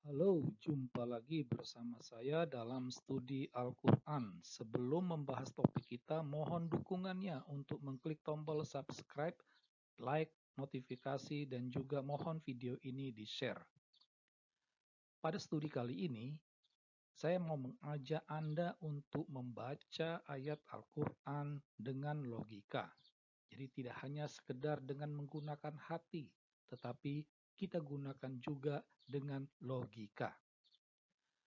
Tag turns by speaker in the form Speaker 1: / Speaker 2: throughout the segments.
Speaker 1: Halo, jumpa lagi bersama saya dalam studi Al-Quran. Sebelum membahas topik kita, mohon dukungannya untuk mengklik tombol subscribe, like, notifikasi, dan juga mohon video ini di-share. Pada studi kali ini, saya mau mengajak Anda untuk membaca ayat Al-Quran dengan logika. Jadi tidak hanya sekedar dengan menggunakan hati, tetapi kita gunakan juga dengan logika.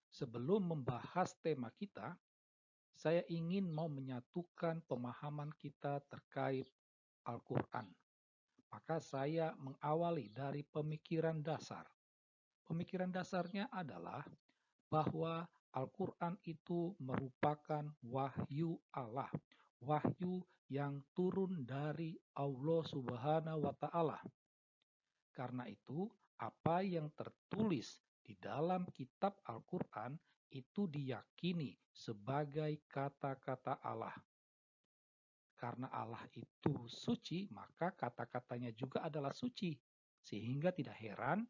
Speaker 1: Sebelum membahas tema kita, saya ingin mau menyatukan pemahaman kita terkait Al-Quran. Maka saya mengawali dari pemikiran dasar. Pemikiran dasarnya adalah bahwa Al-Quran itu merupakan wahyu Allah. Wahyu yang turun dari Allah Subhanahu wa Ta'ala. Karena itu, apa yang tertulis di dalam kitab Al-Quran itu diyakini sebagai kata-kata Allah. Karena Allah itu suci, maka kata-katanya juga adalah suci. Sehingga tidak heran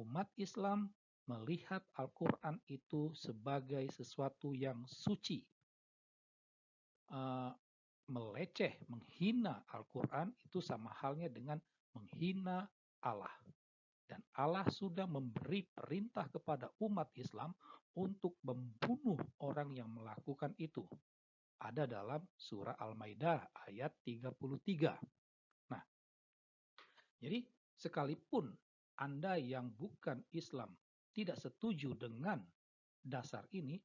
Speaker 1: umat Islam melihat Al-Quran itu sebagai sesuatu yang suci. Meleceh, menghina Al-Quran itu sama halnya dengan menghina Allah. Dan Allah sudah memberi perintah kepada umat Islam untuk membunuh orang yang melakukan itu. Ada dalam surah Al-Maidah ayat 33. Nah, jadi sekalipun Anda yang bukan Islam tidak setuju dengan dasar ini,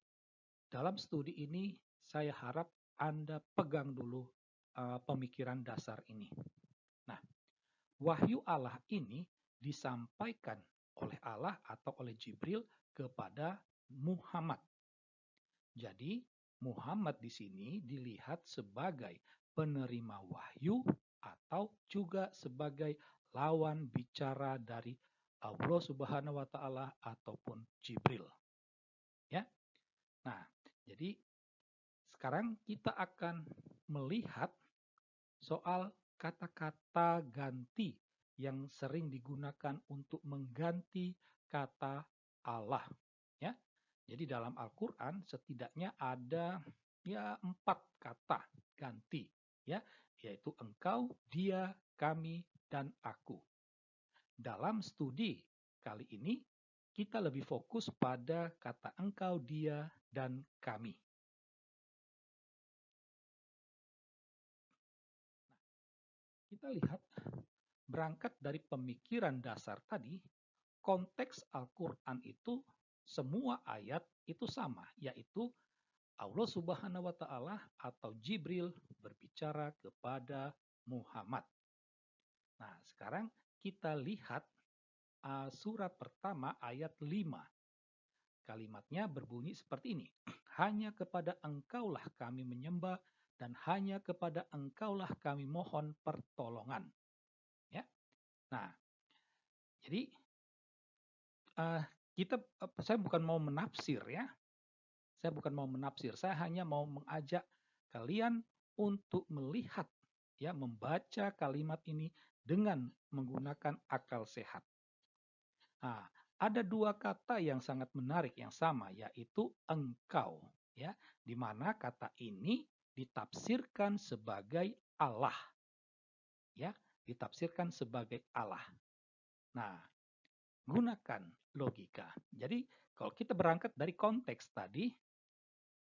Speaker 1: dalam studi ini saya harap Anda pegang dulu pemikiran dasar ini. Nah, wahyu Allah ini disampaikan oleh Allah atau oleh Jibril kepada Muhammad. Jadi, Muhammad di sini dilihat sebagai penerima wahyu atau juga sebagai lawan bicara dari Allah Subhanahu wa Ta'ala ataupun Jibril. Ya. Nah, jadi sekarang kita akan melihat soal kata-kata ganti yang sering digunakan untuk mengganti kata Allah. Ya, jadi dalam Al-Quran setidaknya ada 4 kata ganti, ya, yaitu engkau, dia, kami, dan aku. Dalam studi kali ini kita lebih fokus pada kata engkau, dia, dan kami. Kita lihat berangkat dari pemikiran dasar tadi, konteks Al-Quran itu semua ayat itu sama, yaitu Allah Subhanahu wa Ta'ala atau Jibril berbicara kepada Muhammad. Nah, sekarang kita lihat surat pertama ayat 5. Kalimatnya berbunyi seperti ini. Hanya kepada engkaulah kami menyembah dan hanya kepada engkaulah kami mohon pertolongan. Ya. Nah, jadi uh, saya bukan mau menafsir ya. Saya bukan mau menafsir, saya hanya mau mengajak kalian untuk melihat, ya, membaca kalimat ini dengan menggunakan akal sehat. Nah, ada 2 kata yang sangat menarik yang sama, yaitu engkau, ya, di mana kata ini ditafsirkan sebagai Allah, ya, ditafsirkan sebagai Allah. Nah, gunakan logika. Jadi, kalau kita berangkat dari konteks tadi,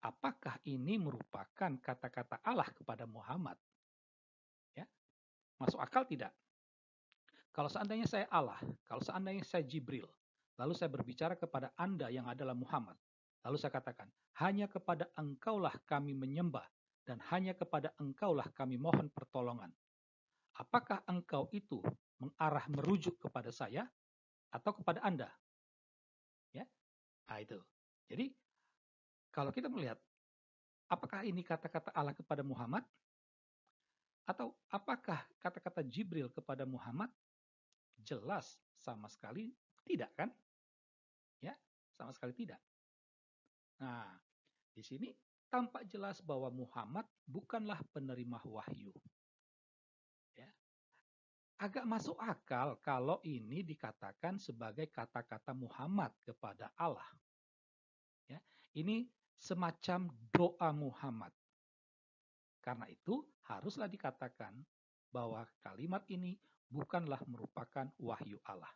Speaker 1: apakah ini merupakan kata-kata Allah kepada Muhammad? Ya, masuk akal tidak? Kalau seandainya saya Allah, kalau seandainya saya Jibril, lalu saya berbicara kepada Anda yang adalah Muhammad, lalu saya katakan, hanya kepada engkaulah kami menyembah, dan hanya kepada engkaulah kami mohon pertolongan. Apakah engkau itu mengarah merujuk kepada saya atau kepada Anda? Ya, nah itu. Jadi kalau kita melihat, apakah ini kata-kata Allah kepada Muhammad? Atau apakah kata-kata Jibril kepada Muhammad? Jelas sama sekali tidak kan? Ya, sama sekali tidak. Nah, di sini tampak jelas bahwa Muhammad bukanlah penerima wahyu. Ya. agak masuk akal kalau ini dikatakan sebagai kata-kata Muhammad kepada Allah. Ya, ini semacam doa Muhammad. Karena itu haruslah dikatakan bahwa kalimat ini bukanlah merupakan wahyu Allah.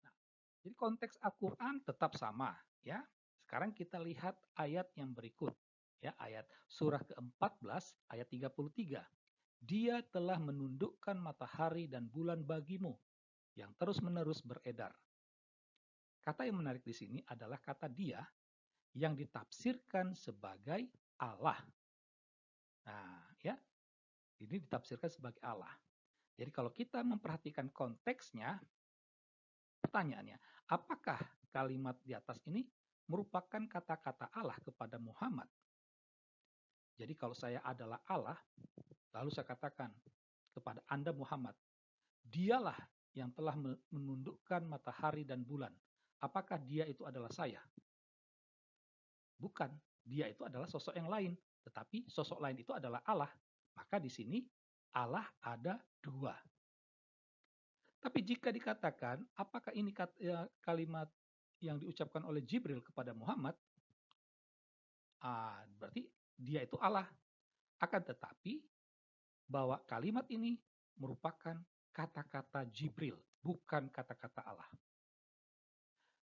Speaker 1: Nah, jadi konteks Al-Quran tetap sama, ya. Sekarang kita lihat ayat yang berikut, ya, ayat surah ke-14 ayat 33. Dia telah menundukkan matahari dan bulan bagimu yang terus-menerus beredar. Kata yang menarik di sini adalah kata dia yang ditafsirkan sebagai Allah. Nah, ya, ini ditafsirkan sebagai Allah. Jadi kalau kita memperhatikan konteksnya, pertanyaannya, apakah kalimat di atas ini merupakan kata-kata Allah kepada Muhammad? Jadi kalau saya adalah Allah, lalu saya katakan kepada Anda Muhammad, dialah yang telah menundukkan matahari dan bulan. Apakah dia itu adalah saya? Bukan, dia itu adalah sosok yang lain. Tetapi sosok lain itu adalah Allah. Maka di sini Allah ada dua. Tapi jika dikatakan, apakah ini kalimat yang diucapkan oleh Jibril kepada Muhammad? Berarti dia itu Allah. Akan tetapi, bahwa kalimat ini merupakan kata-kata Jibril, bukan kata-kata Allah.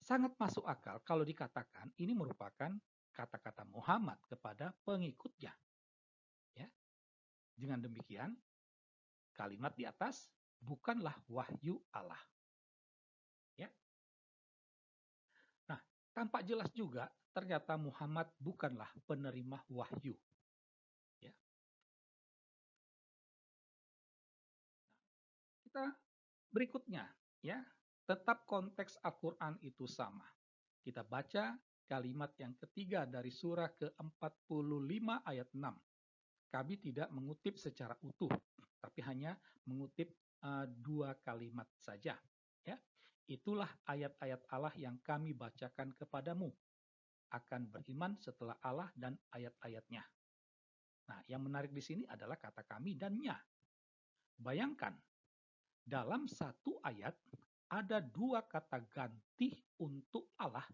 Speaker 1: Sangat masuk akal kalau dikatakan ini merupakan kata-kata Muhammad kepada pengikutnya. Ya. Dengan demikian, kalimat di atas bukanlah wahyu Allah. Ya. Nah, tampak jelas juga ternyata Muhammad bukanlah penerima wahyu. Ya. Kita berikutnya, ya, tetap konteks Al-Quran itu sama. Kita baca kalimat yang ketiga dari surah ke-45 ayat 6. Kami tidak mengutip secara utuh, tapi hanya mengutip dua kalimat saja. Ya, itulah ayat-ayat Allah yang kami bacakan kepadamu. Akan beriman setelah Allah dan ayat-ayatnya. Nah, yang menarik di sini adalah kata kami dan nya. Bayangkan, dalam satu ayat ada dua kata ganti untuk Allah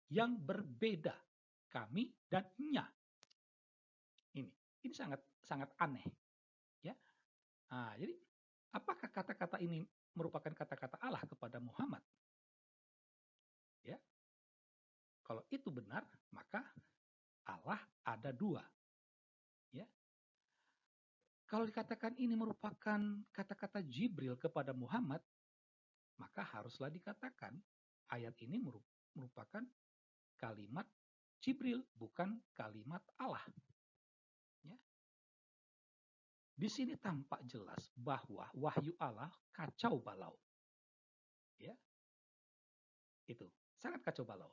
Speaker 1: yang berbeda, kami dan nya. Ini sangat sangat aneh, ya. Nah, jadi apakah kata-kata ini merupakan kata-kata Allah kepada Muhammad? Ya, kalau itu benar, maka Allah ada dua. Ya, kalau dikatakan ini merupakan kata-kata Jibril kepada Muhammad, maka haruslah dikatakan ayat ini merupakan kalimat Jibril, bukan kalimat Allah. Ya. Di sini tampak jelas bahwa wahyu Allah kacau balau. Ya. Itu sangat kacau balau.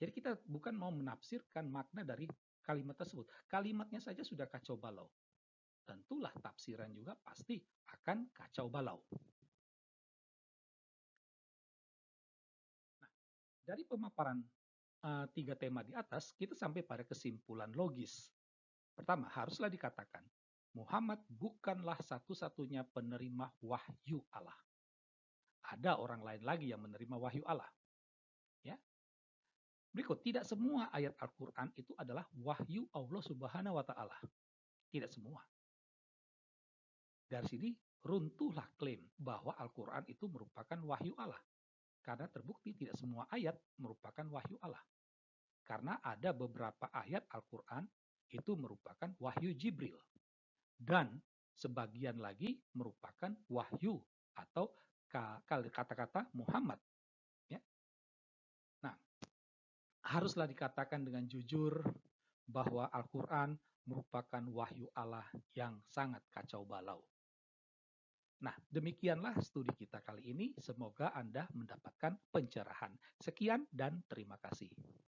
Speaker 1: Jadi kita bukan mau menafsirkan makna dari kalimat tersebut. Kalimatnya saja sudah kacau balau. Tentulah tafsiran juga pasti akan kacau balau. Nah, dari pemaparan tiga tema di atas, kita sampai pada kesimpulan logis. Pertama, haruslah dikatakan, Muhammad bukanlah satu-satunya penerima wahyu Allah. Ada orang lain lagi yang menerima wahyu Allah. Ya. Berikut, tidak semua ayat Al-Quran itu adalah wahyu Allah Subhanahu wa Ta'ala. Tidak semua. Dari sini runtuhlah klaim bahwa Al-Quran itu merupakan wahyu Allah. Karena terbukti tidak semua ayat merupakan wahyu Allah. Karena ada beberapa ayat Al-Quran itu merupakan wahyu Jibril. Dan sebagian lagi merupakan wahyu atau kata-kata Muhammad. Ya. Nah, haruslah dikatakan dengan jujur bahwa Al-Quran merupakan wahyu Allah yang sangat kacau balau. Nah, demikianlah studi kita kali ini. Semoga Anda mendapatkan pencerahan. Sekian dan terima kasih.